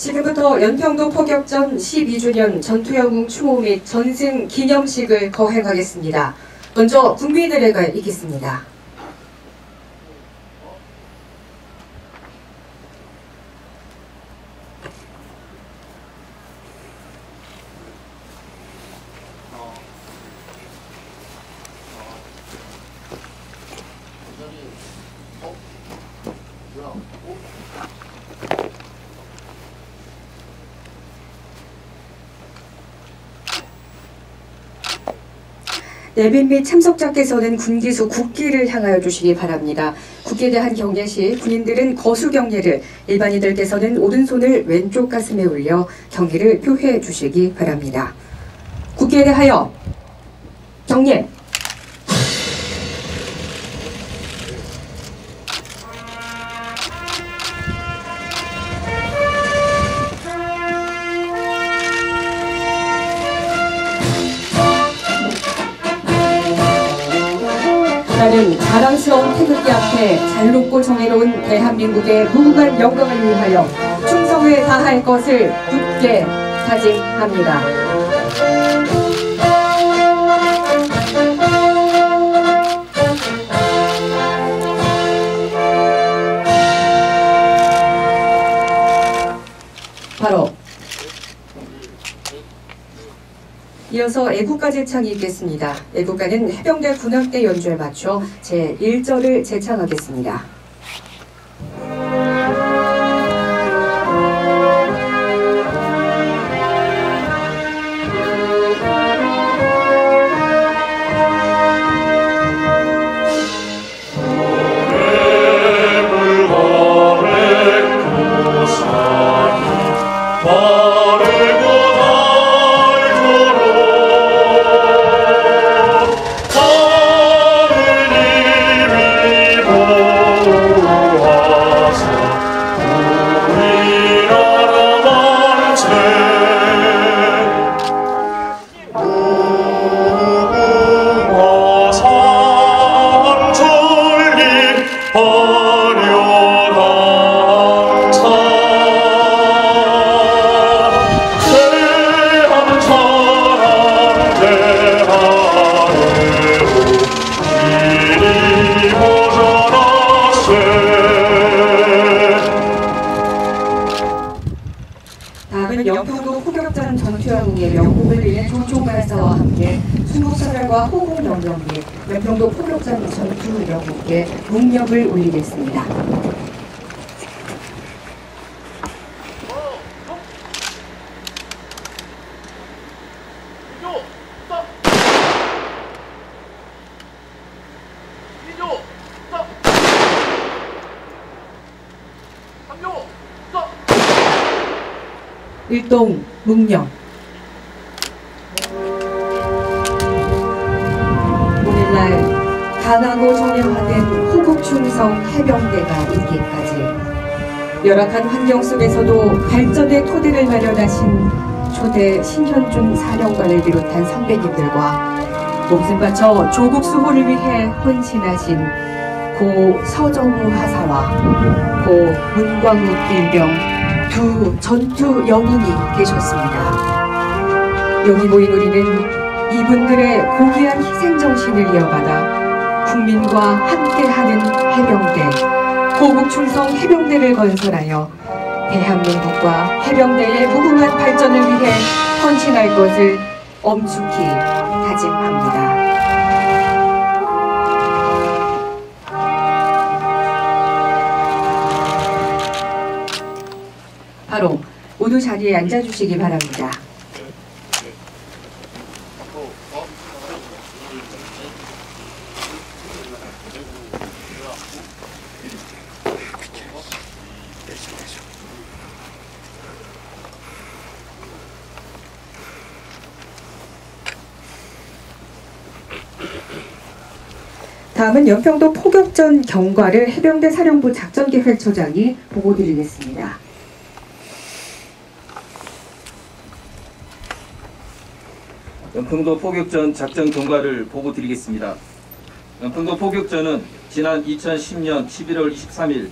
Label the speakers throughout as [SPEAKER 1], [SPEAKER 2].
[SPEAKER 1] 지금부터 연평도 포격전 12주년 전투영웅 추모 및 전승 기념식을 거행하겠습니다. 먼저 군비대회가 있겠습니다. 내빈 및 참석자께서는 군기수 국기를 향하여 주시기 바랍니다. 국기에 대한 경례 시 군인들은 거수 경례를, 일반인들께서는 오른손을 왼쪽 가슴에 올려 경의를 표해 주시기 바랍니다. 국기에 대하여 경례. 나는 자랑스러운 태극기 앞에 잘 높고 정의로운 대한민국의 무궁한 영광을 위하여 충성을 다할 것을 굳게 다짐합니다. 바로 이어서 애국가 제창이 있겠습니다. 애국가는 해병대 군악대 연주에 맞춰 제1절을 제창하겠습니다. 다음은 연평도 포격전 전투영웅의 명복을 빌린 조총발사와 함께 순국사절과 호국영령 및 연평도 포격전 전투영웅께 묵념을 올리겠습니다. 일동 묵념. 오늘날 강하고 정예화된 호국충성 해병대가 있기까지 열악한 환경 속에서도 발전의 토대를 마련하신 초대 신현중 사령관을 비롯한 선배님들과 목숨 바쳐 조국 수호를 위해 헌신하신 고 서정우 하사와 고 문광욱 일병 두 전투 영웅이 계셨습니다. 여기 모인 우리는 이분들의 고귀한 희생정신을 이어받아 국민과 함께하는 해병대, 호국충성 해병대를 건설하여 대한민국과 해병대의 무궁한 발전을 위해 헌신할 것을 엄숙히 다짐합니다. 바로 모두 자리에 앉아주시기 바랍니다. 다음은 연평도 포격전 경과를 해병대 사령부 작전계획처장이 보고드리겠습니다.
[SPEAKER 2] 연평도 포격전 작전 경과를 보고드리겠습니다. 연평도 포격전은 지난 2010년 11월 23일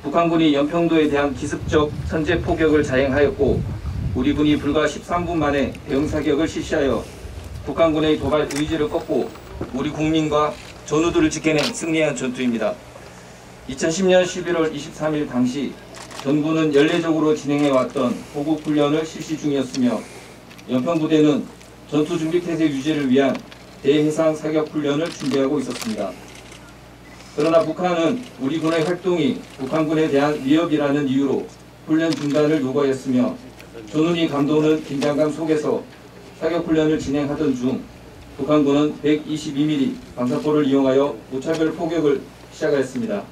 [SPEAKER 2] 북한군이 연평도에 대한 기습적 선제 포격을 자행하였고 우리 군이 불과 13분 만에 대응 사격을 실시하여 북한군의 도발 의지를 꺾고 우리 국민과 전우들을 지켜낸 승리한 전투입니다. 2010년 11월 23일 당시 전군은 연례적으로 진행해왔던 보급훈련을 실시 중이었으며 연평부대는 전투준비태세 유지를 위한 대해상 사격훈련을 준비하고 있었습니다. 그러나 북한은 우리 군의 활동이 북한군에 대한 위협이라는 이유로 훈련 중단을 요구하였으며 전운이 감독은 긴장감 속에서 사격훈련을 진행하던 중 북한군은 122mm 방사포를 이용하여 무차별 포격을 시작하였습니다.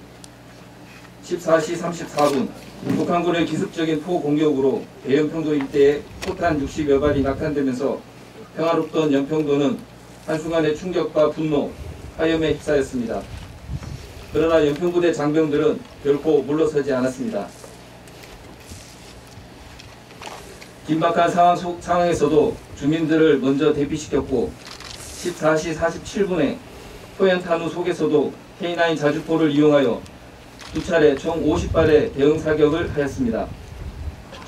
[SPEAKER 2] 14시 34분 북한군의 기습적인 포 공격으로 대연평도 일대에 포탄 60여 발이 낙하되면서 평화롭던 연평도는 한순간의 충격과 분노, 화염에 휩싸였습니다. 그러나 연평부대 장병들은 결코 물러서지 않았습니다. 긴박한 상황에서도 주민들을 먼저 대피시켰고 14시 47분에 포연탄우 속에서도 K9 자주포를 이용하여 두 차례 총 50발의 대응 사격을 하였습니다.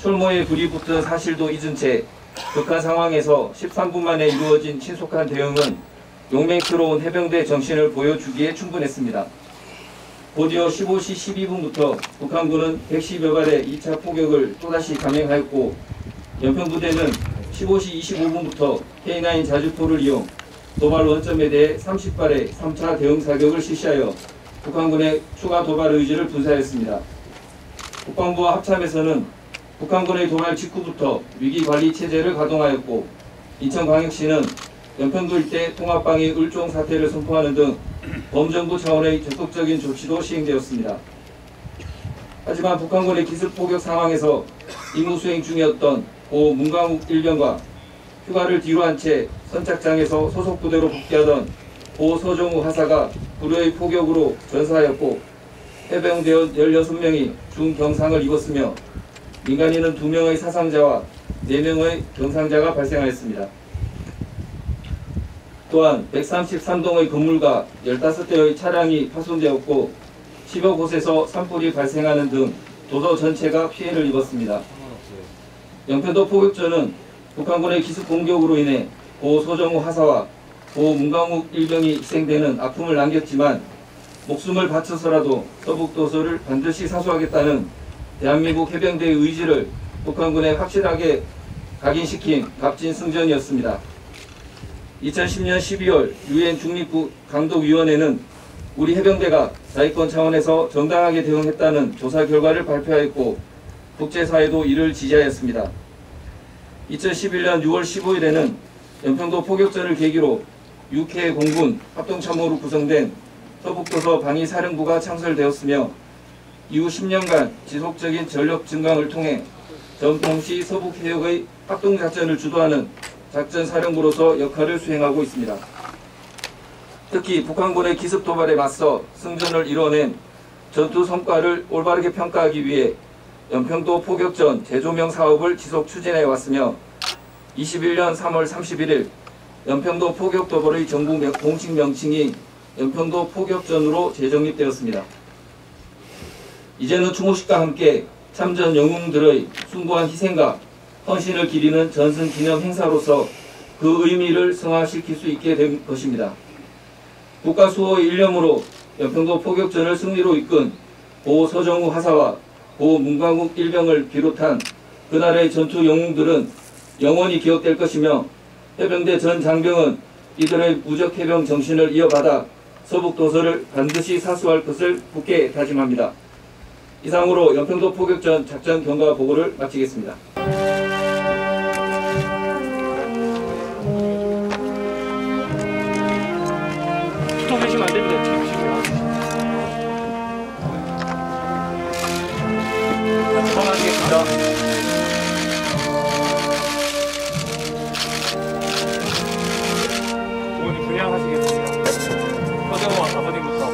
[SPEAKER 2] 철모에 불이 붙은 사실도 잊은 채 극한 상황에서 13분 만에 이루어진 신속한 대응은 용맹스러운 해병대 정신을 보여주기에 충분했습니다. 곧이어 15시 12분부터 북한군은 110여 발의 2차 포격을 또다시 감행하였고 연평부대는 15시 25분부터 K9 자주포를 이용 도발 원점에 대해 30발의 3차 대응 사격을 실시하여 북한군의 추가 도발 의지를 분사했습니다. 국방부와 합참에서는 북한군의 도발 직후부터 위기관리 체제를 가동하였고 인천광역시는 연평도 일대 통합방위 을종 사태를 선포하는 등 범정부 차원의 적극적인 조치도 시행되었습니다. 하지만 북한군의 기습 포격 상황에서 임무 수행 중이었던 고 문광욱 일병과 휴가를 뒤로 한 채 선착장에서 소속 부대로 복귀하던 고 서정우 하사가 불의의 포격으로 전사하였고 해병대원 16명이 중경상을 입었으며 민간인은 2명의 사상자와 4명의 경상자가 발생하였습니다. 또한 133동의 건물과 15대의 차량이 파손되었고 10여 곳에서 산불이 발생하는 등 도서 전체가 피해를 입었습니다. 연평도 포격전은 북한군의 기습 공격으로 인해 고 서정우 하사와 고 문광욱 일병이 희생되는 아픔을 남겼지만 목숨을 바쳐서라도 서북도서를 반드시 사수하겠다는 대한민국 해병대의 의지를 북한군에 확실하게 각인시킨 값진 승전이었습니다. 2010년 12월 유엔 중립국 감독위원회는 우리 해병대가 자위권 차원에서 정당하게 대응했다는 조사 결과를 발표하였고 국제사회도 이를 지지하였습니다. 2011년 6월 15일에는 연평도 포격전을 계기로 6회 공군 합동참모로 구성된 서북도서 방위사령부가 창설되었으며 이후 10년간 지속적인 전력 증강을 통해 전통시 서북해역의 합동작전을 주도하는 작전사령부로서 역할을 수행하고 있습니다. 특히 북한군의 기습 도발에 맞서 승전을 이뤄낸 전투 성과를 올바르게 평가하기 위해 연평도 포격전 재조명 사업을 지속 추진해 왔으며 21년 3월 31일 연평도 포격도발의 정부 공식 명칭이 연평도 포격전으로 재정립되었습니다. 이제는 추모식과 함께 참전 영웅들의 숭고한 희생과 헌신을 기리는 전승 기념 행사로서 그 의미를 승화시킬 수 있게 된 것입니다. 국가수호의 일념으로 연평도 포격전을 승리로 이끈 고 서정우 하사와 고 문광욱 일병을 비롯한 그날의 전투 영웅들은 영원히 기억될 것이며 해병대 전 장병은 이들의 무적 해병 정신을 이어받아 서북도서를 반드시 사수할 것을 굳게 다짐합니다. 이상으로 연평도 포격전 작전 경과 보고를 마치겠습니다.
[SPEAKER 3] 붙어 계시면 안 됩니다. 뒤에 계시면. 그만하겠습니다. 부모님 분양하시겠습니다. 서정호 아버님부터.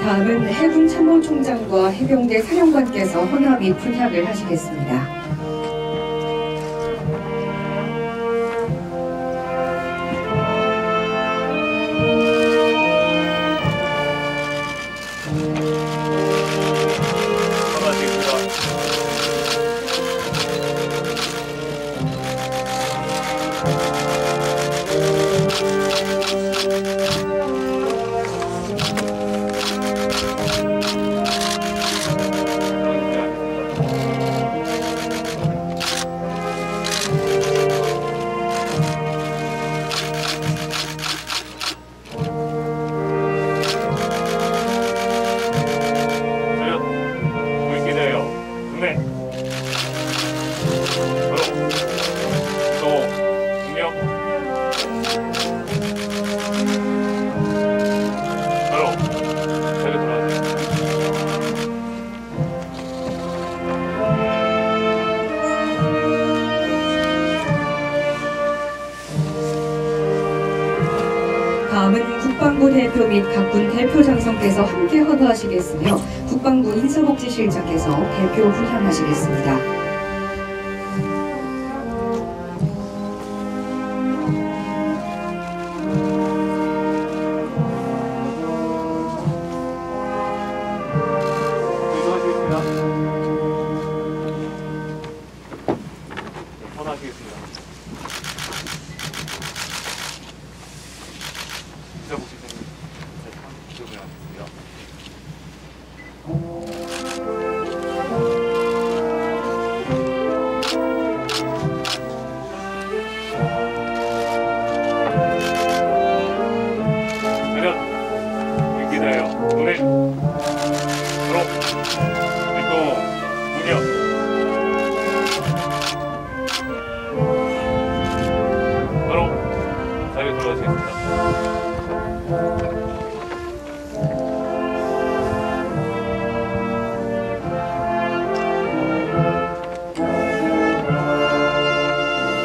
[SPEAKER 1] 다음은 해군 참모총장과 해병대 사령관께서 헌화 및 분향을 하시겠습니다. 다음은 국방부 대표 및 각군 대표 장성께서 함께 헌화하시겠으며 국방부 인사복지실장께서 대표 훈향하시겠습니다.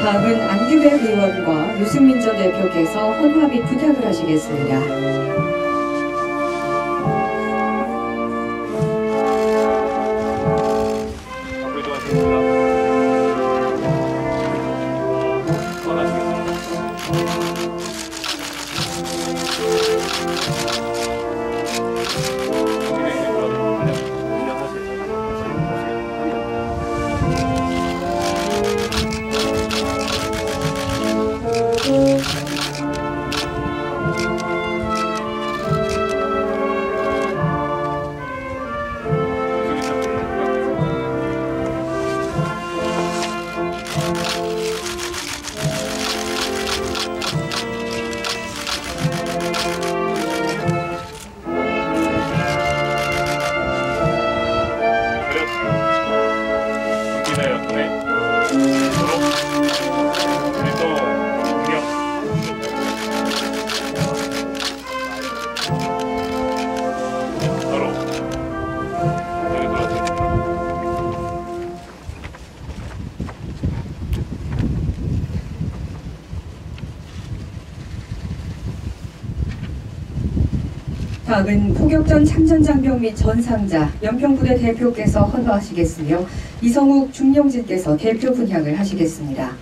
[SPEAKER 1] 다음은 안규백 의원과 유승민 전 대표께서 헌화 및 분향을 하시겠습니다. 다음은 포격전 참전장병 및 전상자, 연평부대 대표께서 헌화하시겠으며 이성욱 중령진께서 대표 분향을 하시겠습니다.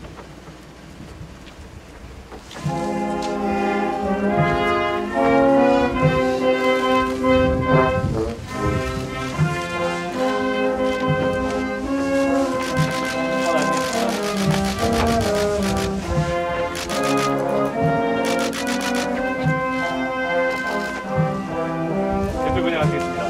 [SPEAKER 3] 하겠습니다.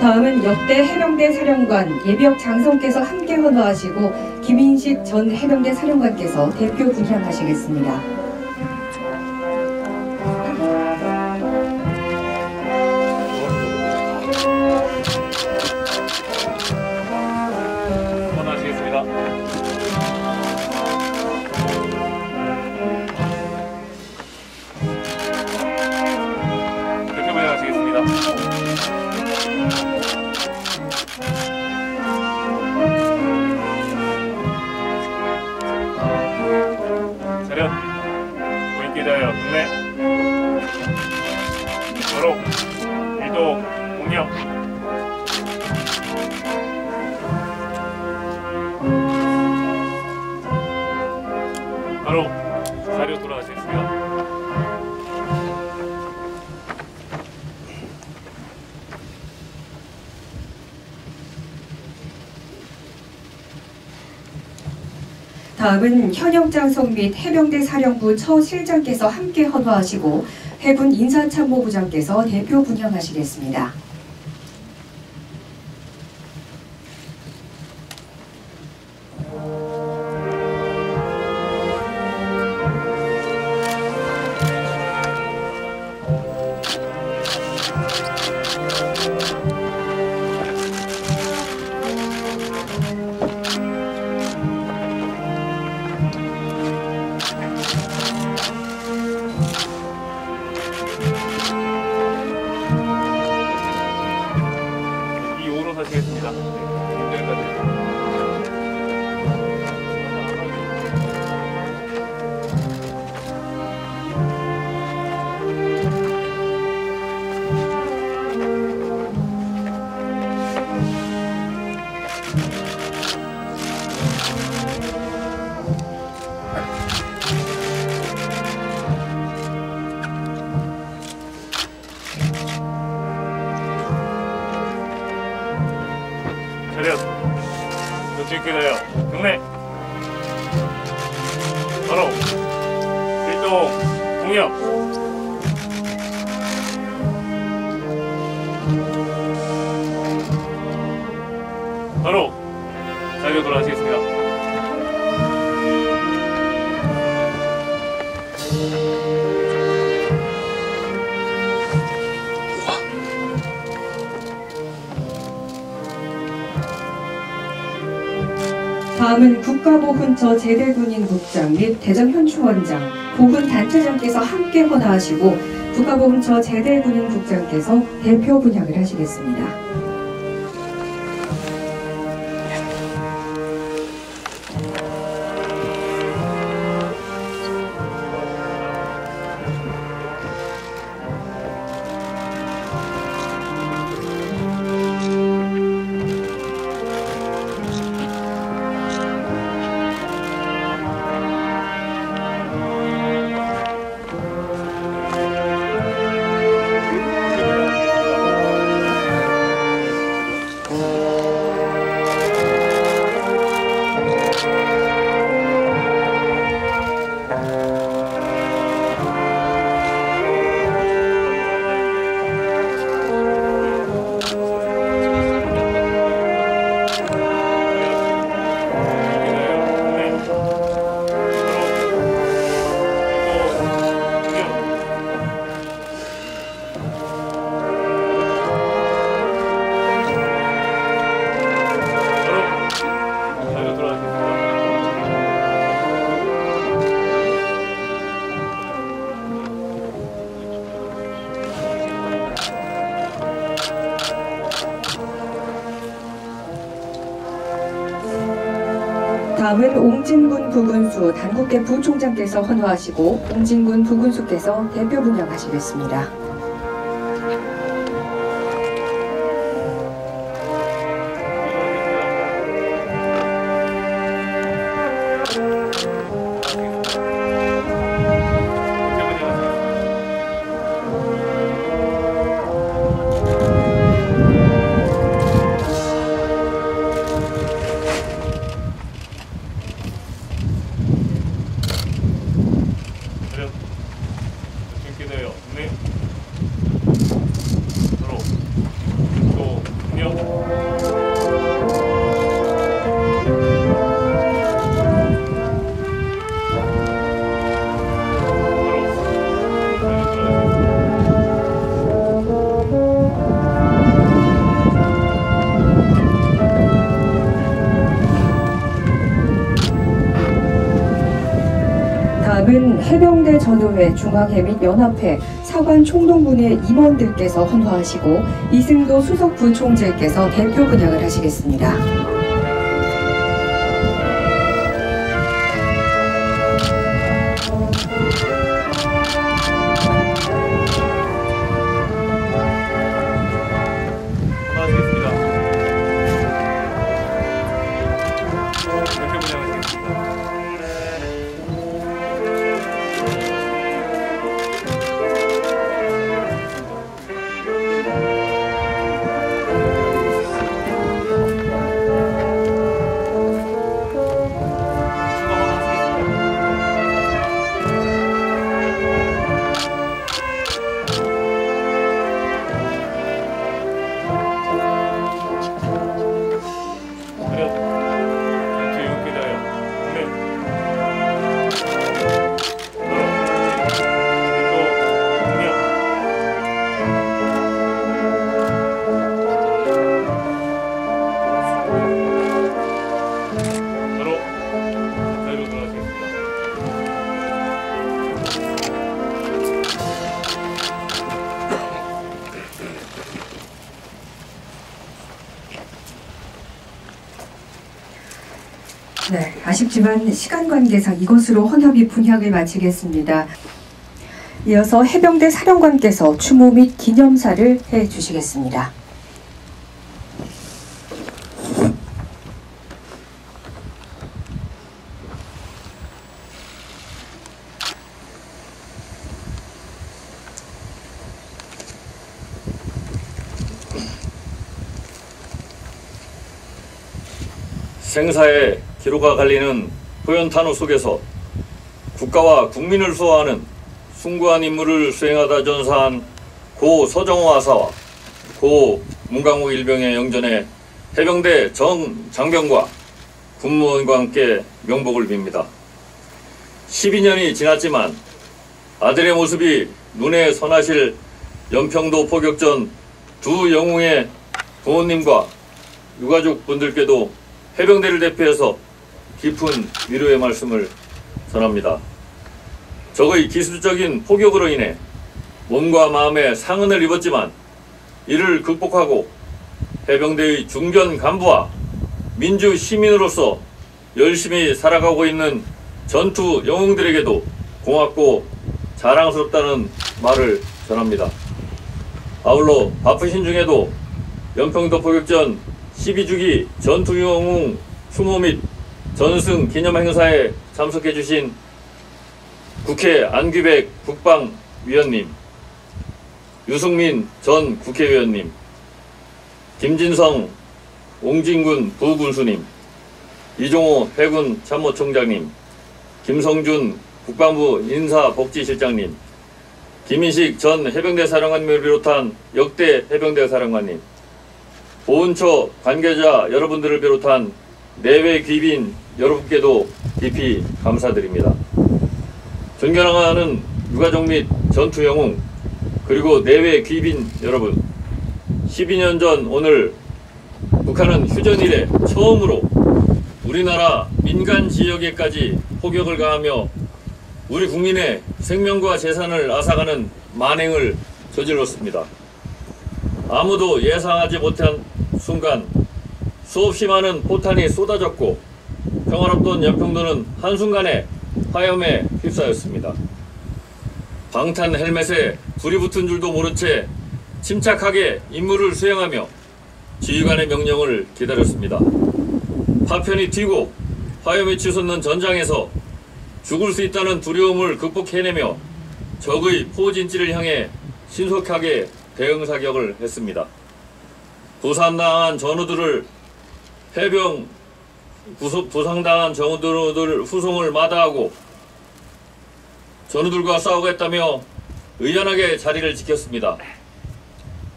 [SPEAKER 1] 다음은 역대 해병대 사령관 예비역 장성께서 함께 헌화하시고 김인식 전 해병대 사령관께서 대표 분향하시겠습니다.
[SPEAKER 3] 원하시겠습니다. 대표 분양하시겠습니다. 차렷. 고인께 대하여 국내 서로 일도 공력 바로 자료 돌아가시겠습니다.
[SPEAKER 1] 다음은 현역 장성 및 해병대 사령부 처실장께서 함께 헌화하시고 해군 인사참모부장께서 대표 분향하시겠습니다.
[SPEAKER 3] 하시겠습니다. 차렷. 도출께 대하여 경례. 바로 일동 공역. 바로 자리로 돌아가시겠습니다.
[SPEAKER 1] 다음은 국가보훈처 제대군인국장 및 대전현충원장, 보훈단체장께서 함께 헌화하시고 국가보훈처 제대군인국장께서 대표 분향을 하시겠습니다. 다음은 옹진군 부군수 단국대 부총장께서 헌화하시고 옹진군 부군수께서 대표 분향하시겠습니다.
[SPEAKER 3] 네. 서로 또 공역.
[SPEAKER 1] 해병대 전우회, 중앙회 및 연합회, 사관 총동분회 임원들께서 헌화하시고 이승도 수석부 총재께서 대표 분양을 하시겠습니다.
[SPEAKER 3] 하겠습니다. 대표 분양하시겠습니다.
[SPEAKER 1] 네, 아쉽지만 시간 관계상 이것으로 헌합이 분향을 마치겠습니다. 이어서 해병대 사령관께서 추모 및 기념사를 해주시겠습니다.
[SPEAKER 4] 생사의 기로가 갈리는 포연탄호 속에서 국가와 국민을 수호하는 숭고한 임무를 수행하다 전사한 고 서정호 하사와 고 문강욱 일병의 영전에 해병대 정 장병과 군무원과 함께 명복을 빕니다. 12년이 지났지만 아들의 모습이 눈에 선하실 연평도 포격전 두 영웅의 부모님과 유가족 분들께도 해병대를 대표해서 깊은 위로의 말씀을 전합니다. 적의 기술적인 포격으로 인해 몸과 마음에 상흔을 입었지만 이를 극복하고 해병대의 중견 간부와 민주 시민으로서 열심히 살아가고 있는 전투 영웅들에게도 고맙고 자랑스럽다는 말을 전합니다. 아울러 바쁘신 중에도 연평도 포격전 12주기 전투 영웅 추모 및 전승 기념 행사에 참석해 주신 국회 안규백 국방위원님, 유승민 전 국회의원님, 김진성 옹진군 부군수님, 이종호 해군 참모총장님, 김성준 국방부 인사복지실장님, 김인식 전 해병대 사령관님을 비롯한 역대 해병대 사령관님, 보훈처 관계자 여러분들을 비롯한 내외 귀빈 여러분께도 깊이 감사드립니다. 존경하는 유가족 및 전투 영웅 그리고 내외 귀빈 여러분, 12년 전 오늘 북한은 휴전 이래 처음으로 우리나라 민간 지역에까지 포격을 가하며 우리 국민의 생명과 재산을 앗아가는 만행을 저질렀습니다. 아무도 예상하지 못한 순간 수없이 많은 포탄이 쏟아졌고 평화롭던 연평도는 한순간에 화염에 휩싸였습니다. 방탄 헬멧에 불이 붙은 줄도 모른 채 침착하게 임무를 수행하며 지휘관의 명령을 기다렸습니다. 파편이 튀고 화염이 치솟는 전장에서 죽을 수 있다는 두려움을 극복해내며 적의 포진지를 향해 신속하게 대응 사격을 했습니다. 부상당한 전우들을 부상당한 전우들 후송을 마다하고 전우들과 싸우겠다며 의연하게 자리를 지켰습니다.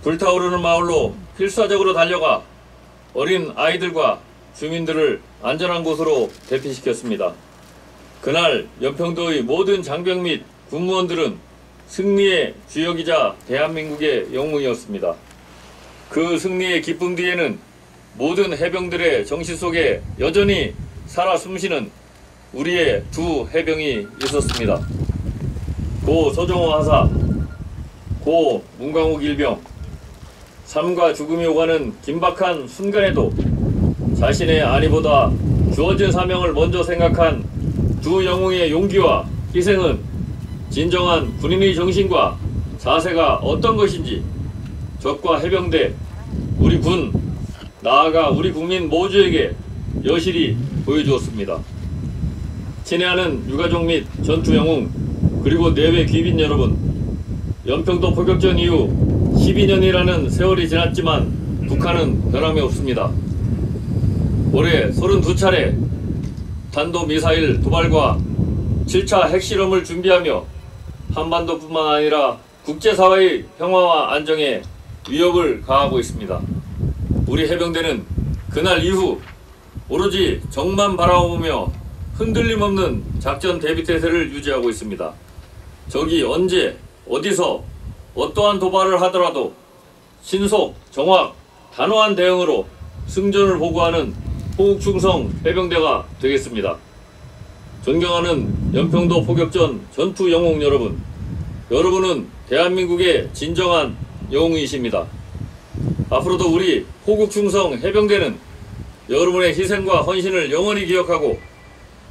[SPEAKER 4] 불타오르는 마을로 필사적으로 달려가 어린 아이들과 주민들을 안전한 곳으로 대피시켰습니다. 그날 연평도의 모든 장병 및 군무원들은 승리의 주역이자 대한민국의 영웅이었습니다. 그 승리의 기쁨 뒤에는 모든 해병들의 정신 속에 여전히 살아 숨쉬는 우리의 두 해병이 있었습니다. 고 서정호 하사, 고 문광욱 일병, 삶과 죽음이 오가는 긴박한 순간에도 자신의 안위보다 주어진 사명을 먼저 생각한 두 영웅의 용기와 희생은 진정한 군인의 정신과 자세가 어떤 것인지 적과 해병대, 우리 군, 나아가 우리 국민 모두에게 여실히 보여주었습니다. 친애하는 유가족 및 전투 영웅, 그리고 내외 귀빈 여러분, 연평도 포격전 이후 12년이라는 세월이 지났지만 북한은 변함이 없습니다. 올해 32차례 탄도미사일 도발과 7차 핵실험을 준비하며 한반도뿐만 아니라 국제사회의 평화와 안정에 위협을 가하고 있습니다. 우리 해병대는 그날 이후 오로지 적만 바라보며 흔들림 없는 작전 대비태세를 유지하고 있습니다. 적이 언제, 어디서, 어떠한 도발을 하더라도 신속, 정확, 단호한 대응으로 승전을 보고하는 호국충성 해병대가 되겠습니다. 존경하는 연평도 포격전 전투 영웅 여러분, 여러분은 대한민국의 진정한 영웅이십니다. 앞으로도 우리 호국충성 해병대는 여러분의 희생과 헌신을 영원히 기억하고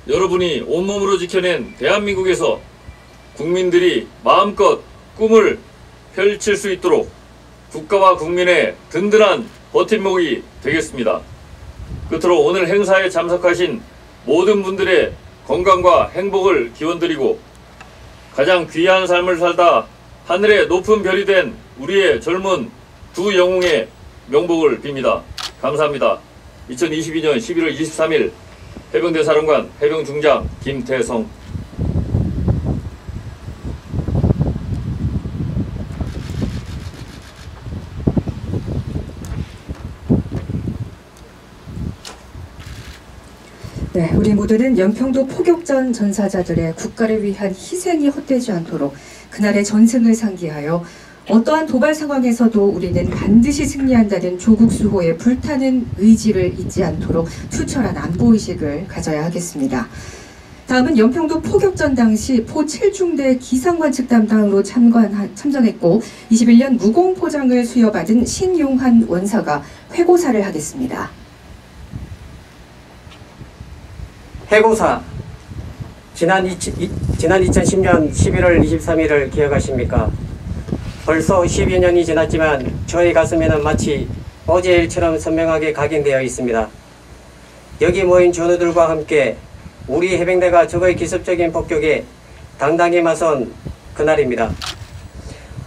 [SPEAKER 4] 여러분이 온몸으로 지켜낸 대한민국에서 국민들이 마음껏 꿈을 펼칠 수 있도록 국가와 국민의 든든한 버팀목이 되겠습니다. 끝으로 오늘 행사에 참석하신 모든 분들의 건강과 행복을 기원드리고 가장 귀한 삶을 살다 하늘의 높은 별이 된 우리의 젊은 두 영웅의 명복을 빕니다. 감사합니다. 2022년 11월 23일 해병대 사령관 해병중장 김태성.
[SPEAKER 1] 네, 우리 모두는 연평도 포격전 전사자들의 국가를 위한 희생이 헛되지 않도록 그날의 전승을 상기하여 어떠한 도발 상황에서도 우리는 반드시 승리한다는 조국 수호의 불타는 의지를 잊지 않도록 투철한 안보의식을 가져야 하겠습니다. 다음은 연평도 포격전 당시 포 7중대 기상관측 담당으로 참전했고 21년 무공포장을 수여받은 신용한 원사가 회고사를 하겠습니다.
[SPEAKER 5] 해고사, 지난 2010년 11월 23일을 기억하십니까? 벌써 12년이 지났지만 저희 가슴에는 마치 어제 일처럼 선명하게 각인되어 있습니다. 여기 모인 전우들과 함께 우리 해병대가 적의 기습적인 폭격에 당당히 맞선 그날입니다.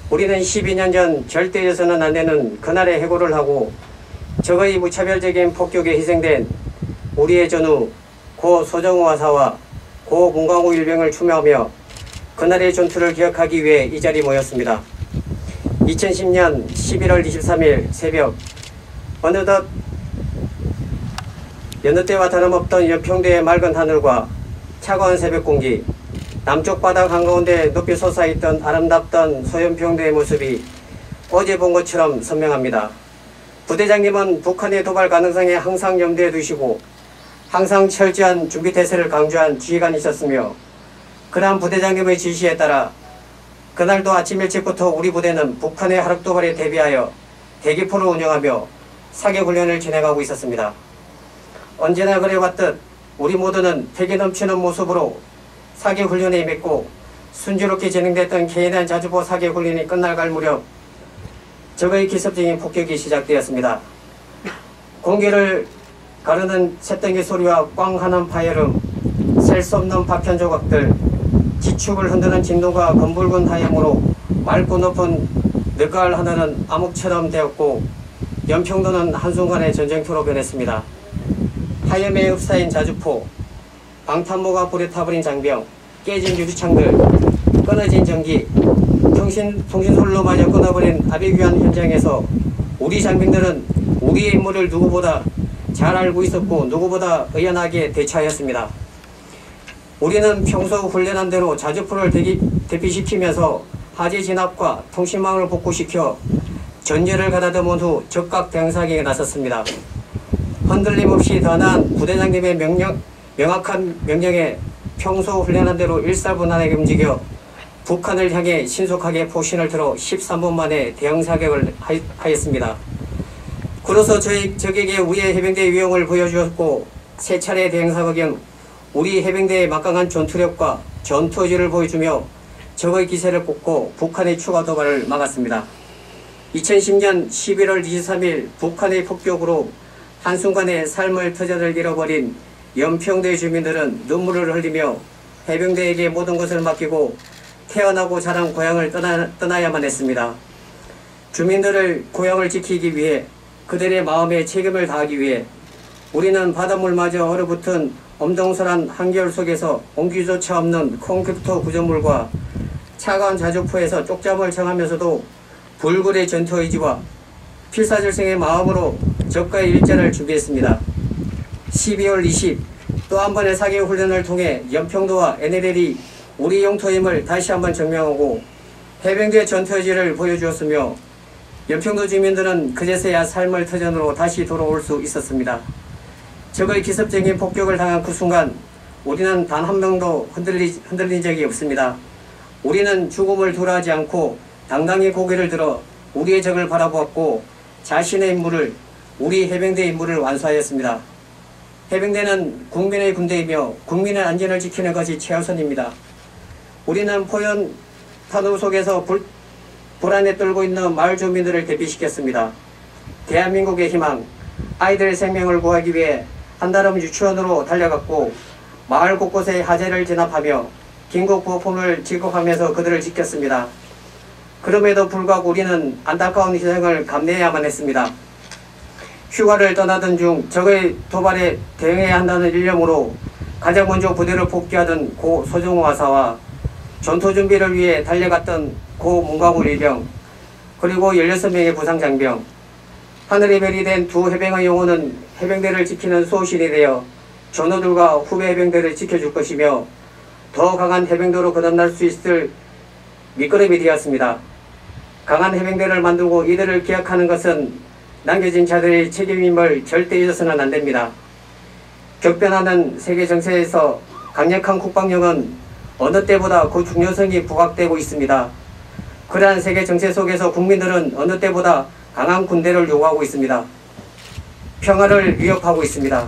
[SPEAKER 5] 우리는 12년 전 절대해서는 안 되는 그날의 해고를 하고 적의 무차별적인 폭격에 희생된 우리의 전우 고 서정호 하사와 고 문광욱 일병을 추모하며 그날의 전투를 기억하기 위해 이 자리에 모였습니다. 2010년 11월 23일 새벽 어느덧 여느 때와 다름없던 연평도의 맑은 하늘과 차가운 새벽 공기, 남쪽 바닥 한가운데 높이 솟아있던 아름답던 소연평도의 모습이 어제 본 것처럼 선명합니다. 부대장님은 북한의 도발 가능성에 항상 염두에 두시고 항상 철저한 준비태세를 강조한 지휘관이셨으며 그러한 부대장님의 지시에 따라 그날도 아침 일찍부터 우리 부대는 북한의 하륵도발에 대비하여 대기포를 운영하며 사격훈련을 진행하고 있었습니다. 언제나 그래왔듯 우리 모두는 패기 넘치는 모습으로 사격훈련에 임했고 순조롭게 진행됐던 K9 자주포 사격훈련이 끝나갈 무렵 적의 기습적인 폭격이 시작되었습니다. 공기를 가르는 쇳덩이 소리와 꽝 하는 파열음, 셀 수 없는 파편 조각들, 지축을 흔드는 진동과 검붉은 하염으로 맑고 높은 늦가을 하늘은 암흑처럼 되었고 연평도는 한순간에 전쟁터로 변했습니다. 하염에 흡사인 자주포, 방탄모가 불에 타버린 장병, 깨진 유리창들, 끊어진 전기, 통신선로마저 끊어버린 아비규환 현장에서 우리 장병들은 우리의 임무를 누구보다 잘 알고 있었고 누구보다 의연하게 대처하였습니다. 우리는 평소 훈련한 대로 자주포를 대피시키면서 하지 진압과 통신망을 복구시켜 전열을 가다듬은 후 적각 대응사격에 나섰습니다. 흔들림 없이 단호한 부대장님의 명확한 명령에 평소 훈련한 대로 일사분란하게 움직여 북한을 향해 신속하게 포신을 들어 13분 만에 대응 사격을 하였습니다. 그로서 적에게 우리의 해병대 위용을 보여주었고 세 차례 대응 사격은 우리 해병대의 막강한 전투력과 전투의지를 보여주며 적의 기세를 꽂고 북한의 추가 도발을 막았습니다. 2010년 11월 23일 북한의 폭격으로 한순간에 삶을 터전을 잃어버린 연평대 주민들은 눈물을 흘리며 해병대에게 모든 것을 맡기고 태어나고 자란 고향을 떠나야만 했습니다. 주민들의 고향을 지키기 위해 그들의 마음에 책임을 다하기 위해 우리는 바닷물마저 얼어붙은 엄동설한 한겨울 속에서 온기조차 없는 콘크리트 구조물과 차가운 자주포에서 쪽잠을 청하면서도 불굴의 전투의지와 필사절생의 마음으로 적과의 일전을 준비했습니다. 12월 20 또 한 번의 사격 훈련을 통해 연평도와 NLL이 우리 영토임을 다시 한번 증명하고 해병대 전투의지를 보여주었으며 연평도 주민들은 그제서야 삶의 터전으로 다시 돌아올 수 있었습니다. 적의 기습적인 폭격을 당한 그 순간 우리는 단 한 명도 흔들린 적이 없습니다. 우리는 죽음을 두려워하지 않고 당당히 고개를 들어 우리의 적을 바라보았고 자신의 임무를, 우리 해병대의 임무를 완수하였습니다. 해병대는 국민의 군대이며 국민의 안전을 지키는 것이 최우선입니다. 우리는 포연 탄압 속에서 불안에 떨고 있는 마을 주민들을 대피시켰습니다. 대한민국의 희망, 아이들의 생명을 구하기 위해 한달음 유치원으로 달려갔고 마을 곳곳에 하재를 진압하며 긴급 구호품을 지급하면서 그들을 지켰습니다. 그럼에도 불구하고 우리는 안타까운 희생을 감내해야만 했습니다. 휴가를 떠나던 중 적의 도발에 대응해야 한다는 일념으로 가장 먼저 부대를 복귀하던 고 소정호 하사와 전투 준비를 위해 달려갔던 고 문광우 일병, 그리고 16명의 부상장병, 하늘의 별이 된 두 해병의 영혼은 해병대를 지키는 수호신이 되어 전우들과 후배 해병대를 지켜줄 것이며 더 강한 해병대로 거듭날 수 있을 밑거름이 되었습니다. 강한 해병대를 만들고 이들을 기억하는 것은 남겨진 자들의 책임임을 절대 잊어서는 안 됩니다. 격변하는 세계 정세에서 강력한 국방력은 어느 때보다 그 중요성이 부각되고 있습니다. 그러한 세계 정세 속에서 국민들은 어느 때보다 강한 군대를 요구하고 있습니다. 평화를 위협하고 있습니다.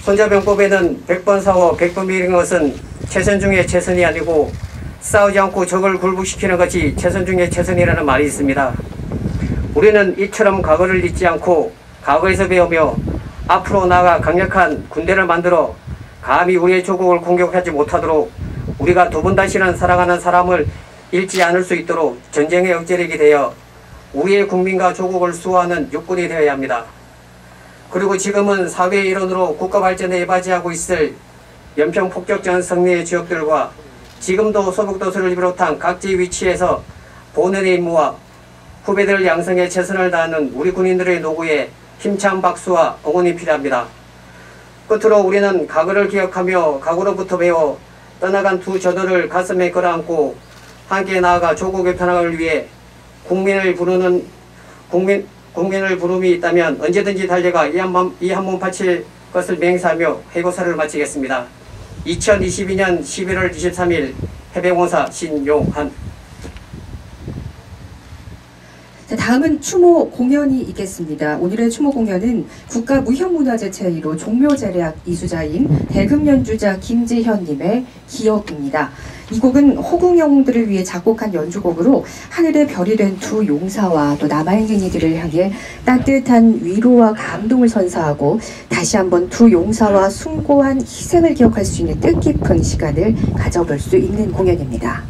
[SPEAKER 5] 손자병법에는 100번 싸워 100번 이기는 것은 최선 중에 최선이 아니고 싸우지 않고 적을 굴복시키는 것이 최선 중에 최선이라는 말이 있습니다. 우리는 이처럼 과거를 잊지 않고 과거에서 배우며 앞으로 나아가 강력한 군대를 만들어 감히 우리의 조국을 공격하지 못하도록 우리가 두 번 다시는 사랑하는 사람을 잃지 않을 수 있도록 전쟁의 억제력이 되어 우리의 국민과 조국을 수호하는 육군이 되어야 합니다. 그리고 지금은 사회의 일원으로 국가 발전에 이바지하고 있을 연평 폭격전 승리의 지역들과 지금도 소북도서를 비롯한 각지 위치에서 본연의 임무와 후배들 양성에 최선을 다하는 우리 군인들의 노고에 힘찬 박수와 응원이 필요합니다. 끝으로 우리는 과거를 기억하며 과거로부터 배워 떠나간 두 전우를 가슴에 끌어안고 함께 나아가 조국의 편안을 위해 국민을 부름이 있다면 언제든지 달려가 이 한 몸 바칠 것을 맹세하며 해고사를 마치겠습니다. 2022년 11월 23일 해병원사 신용한.
[SPEAKER 1] 자, 다음은 추모 공연이 있겠습니다. 오늘의 추모 공연은 국가무형문화재 제1호 종묘제략 이수자인 대금 연주자 김지현님의 기억입니다. 이 곡은 호궁영웅들을 위해 작곡한 연주곡으로 하늘의 별이 된 두 용사와 또 남아있는 이들을 향해 따뜻한 위로와 감동을 선사하고 다시 한번 두 용사와 숭고한 희생을 기억할 수 있는 뜻깊은 시간을 가져볼 수 있는 공연입니다.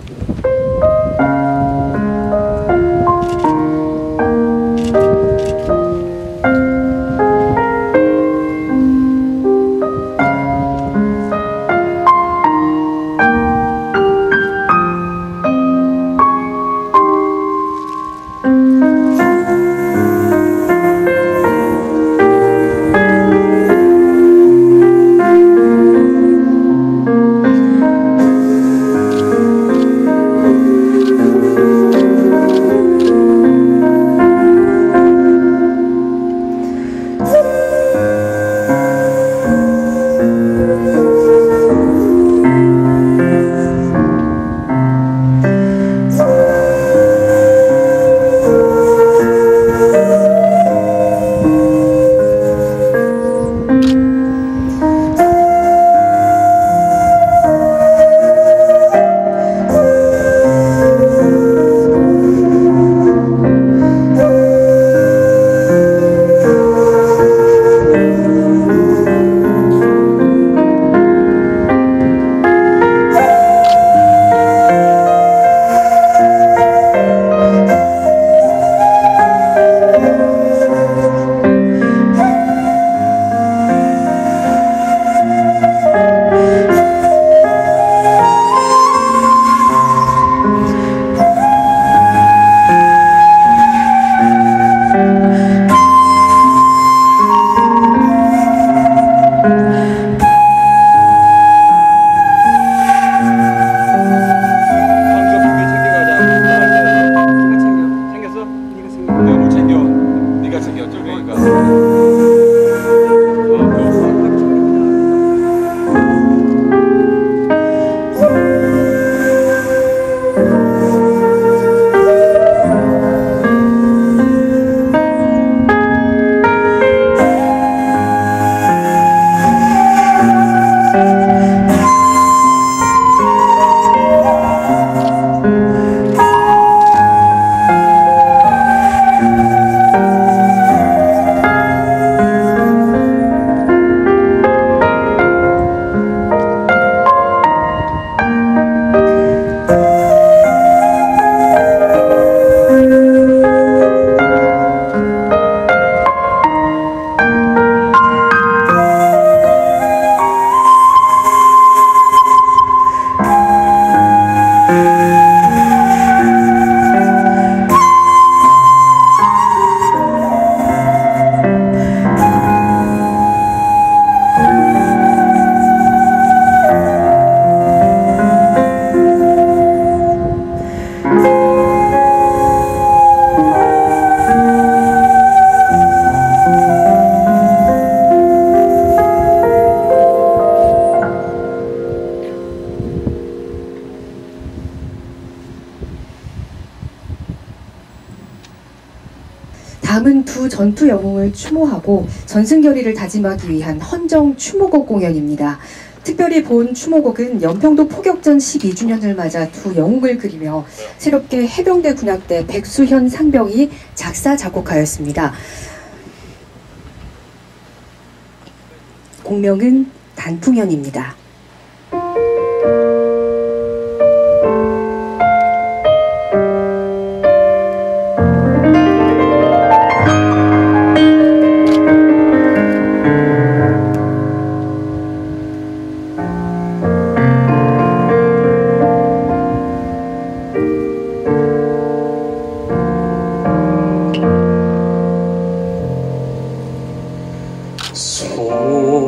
[SPEAKER 1] 다음은 두 전투 영웅을 추모하고 전승결의를 다짐하기 위한 헌정 추모곡 공연입니다. 특별히 본 추모곡은 연평도 포격전 12주년을 맞아 두 영웅을 그리며 새롭게 해병대 군악대 백수현 상병이 작사 작곡하였습니다. 공명은 단풍연입니다.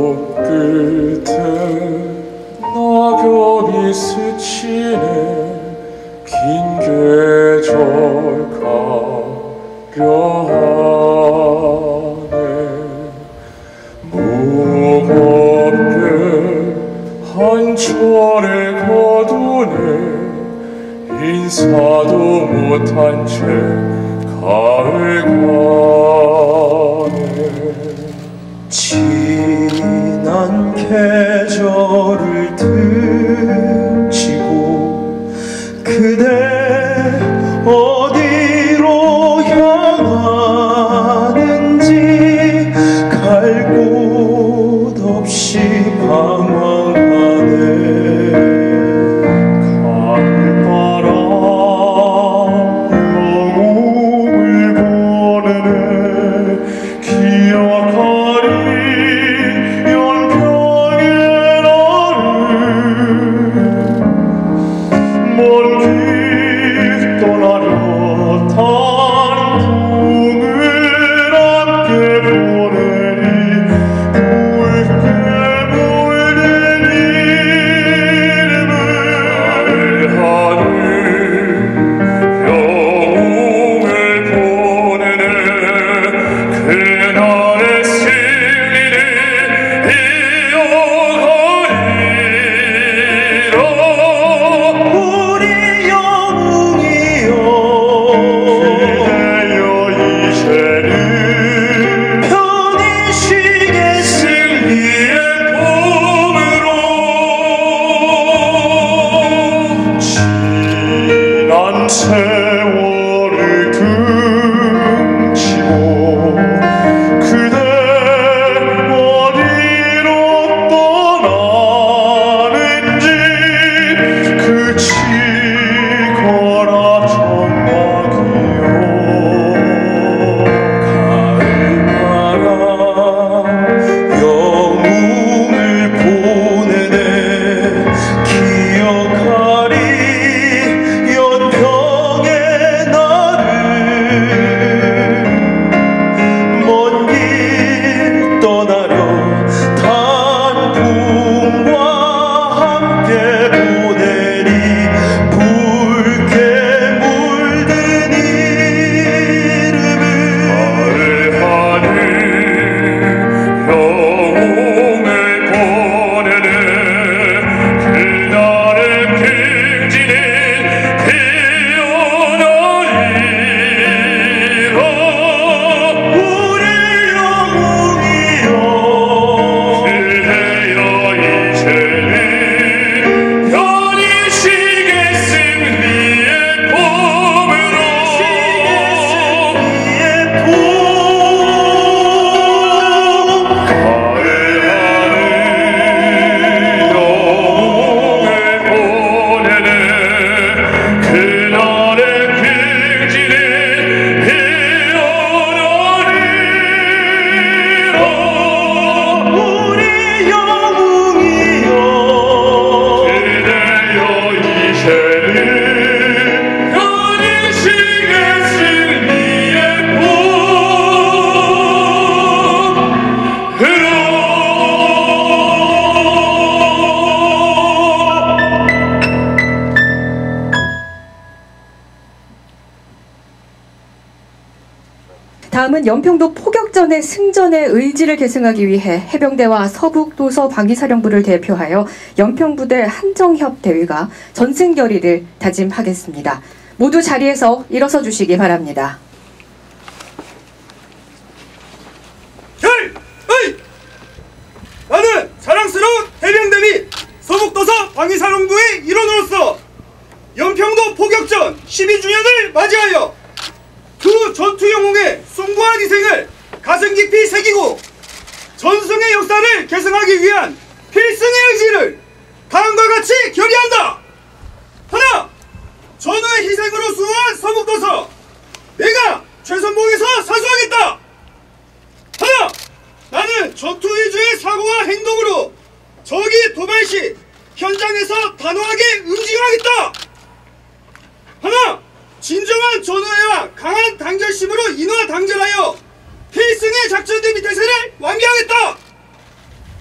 [SPEAKER 6] 손끝에 낙엽이 스치네 긴 계절 가려하네 무겁게 한 철을 거두네 인사도 못한 채 가을 가네
[SPEAKER 7] 지난 계절을 등지고 그대 어디로 향하는지 갈 곳 없이 방황하네 가을바람 영웅을 보내네 기억하리 연평의 나를 먼 길 떠나려 단풍을 함께 보내리 붉게 물든 이름을 하늘 영웅을 보내네 그날의 승리를 이어가리라 우리 영웅이여 그대여 이제는 편히 쉬겠습니다 승리의 봄으로 지난 세월을 등지고 그대 어디로 떠나는지 그치거라 정막이요 가을바람 영웅을 보내네 기억하리 연평의 나를 먼 길 떠나려 단풍과 함께 보내리 붉게 물든 이름을 하늘 영웅을 보내네 그날의 빙진이 피어나리라 우리 영웅이여 그대여 이제는 편히 쉬겠습니의 봄으로 가을 하늘 영웅을 보내네 그날의 빙진이 피어나리라 우리 영웅이여 그대여 이제는 편히 쉬겠습니의
[SPEAKER 1] 다음은 연평도 포격전의 승전의 의지를 계승하기 위해 해병대와 서북도서 방위사령부를 대표하여 연평부대 한정협 대위가 전승결의를 다짐하겠습니다. 모두 자리에서 일어서 주시기 바랍니다.
[SPEAKER 8] 포격전 12주년을 맞이하여 두 전투 영웅의 숭고한 희생을 가슴 깊이 새기고 전승의 역사를 계승하기 위한 필승의 의지를 다음과 같이 결의한다. 하나, 전우의 희생으로 수호한 서북도서 내가 최선봉에서 사수하겠다. 하나, 나는 전투 위주의 사고와 행동으로 적이 도발 시 현장에서 단호하게 응징하겠다. 하나, 진정한 전우애와 강한 단결심으로 인화단결하여 필승의 작전 대비 태세를 완비하겠다.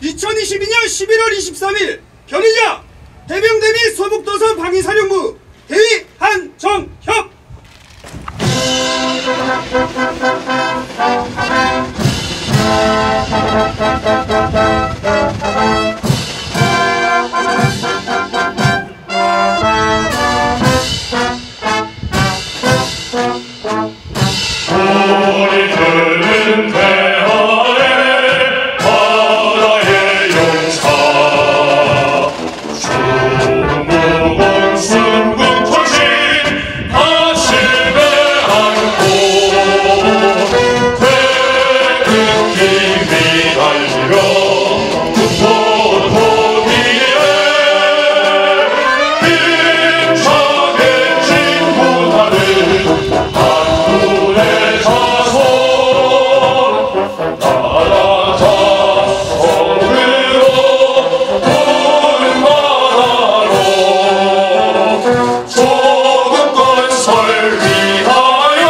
[SPEAKER 8] 2022년 11월 23일 결의자 해병대 및 서북도서 방위사령부 대위 한정협.
[SPEAKER 7] 우리들은 대하에 바다의 용사 수무공 순국 전신 가슴에 안고 태극기 휘날리며 국보도기에 힘차게 진군하는 한국의 자손 나라 자성으로 돌만하로 조국 건설 위하여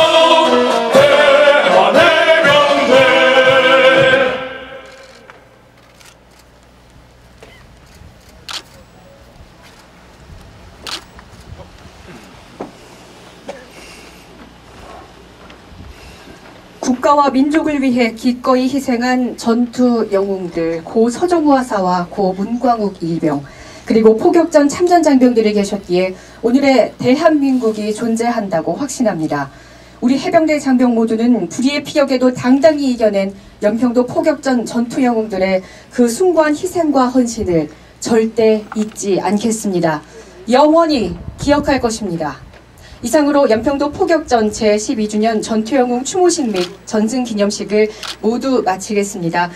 [SPEAKER 7] 대한해병대.
[SPEAKER 1] 국가와 민족을 위해 기꺼이 희생한 전투 영웅들 고 서정우 하사와 고 문광욱 일병 그리고 포격전 참전 장병들이 계셨기에 오늘의 대한민국이 존재한다고 확신합니다. 우리 해병대 장병 모두는 불의의 피격에도 당당히 이겨낸 연평도 포격전 전투 영웅들의 그 숭고한 희생과 헌신을 절대 잊지 않겠습니다. 영원히 기억할 것입니다. 이상으로 연평도 포격전 제12주년 전투영웅 추모식 및 전승기념식을 모두 마치겠습니다.